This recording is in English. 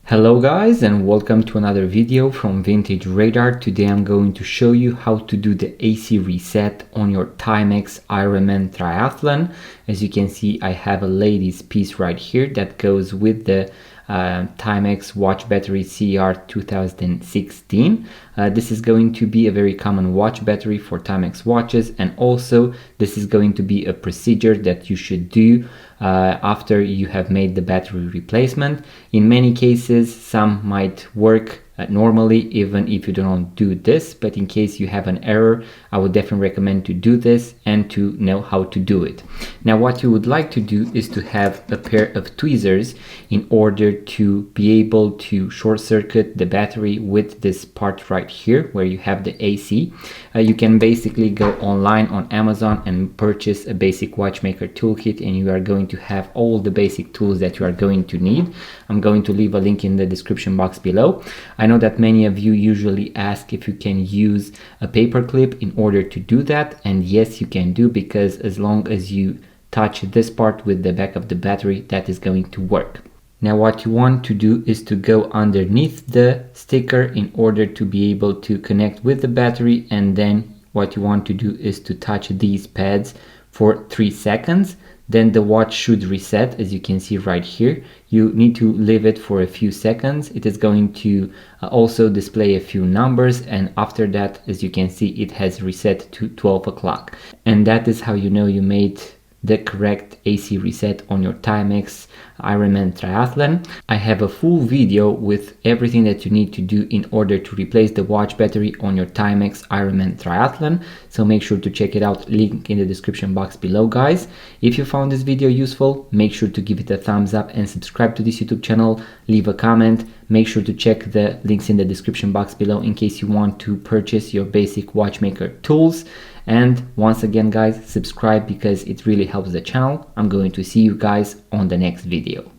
Hello guys, and welcome to another video from Vintage Radar. Today I'm going to show you how to do the AC reset on your Timex Ironman Triathlon. As you can see, I have a ladies piece right here that goes with the Timex watch battery CR 2016. This is going to be a very common watch battery for Timex watches, and also this is going to be a procedure that you should do after you have made the battery replacement. In many cases, some might work normally even if you don't do this, but in case you have an error, I would definitely recommend to do this and to know how to do it. Now what you would like to do is to have a pair of tweezers in order to be able to short circuit the battery with this part right here where you have the AC. You can basically go online on Amazon and purchase a basic watchmaker toolkit, and you are going to have all the basic tools that you are going to need. I'm going to leave a link in the description box below. I know that many of you usually ask if you can use a paper clip in order to do that, and yes, you can do, because as long as you touch this part with the back of the battery, that is going to work. Now what you want to do is to go underneath the sticker in order to be able to connect with the battery, and then what you want to do is to touch these pads for 3 seconds. Then the watch should reset, as you can see right here. You need to leave it for a few seconds. It is going to also display a few numbers, and after that, as you can see, it has reset to 12 o'clock. And that is how you know you made the correct AC reset on your Timex Ironman Triathlon. I have a full video with everything that you need to do in order to replace the watch battery on your Timex Ironman Triathlon, so make sure to check it out, link in the description box below guys. If you found this video useful, make sure to give it a thumbs up and subscribe to this YouTube channel, leave a comment, make sure to check the links in the description box below in case you want to purchase your basic watchmaker tools. And once again guys, subscribe because it really helps the channel. I'm going to see you guys on the next video.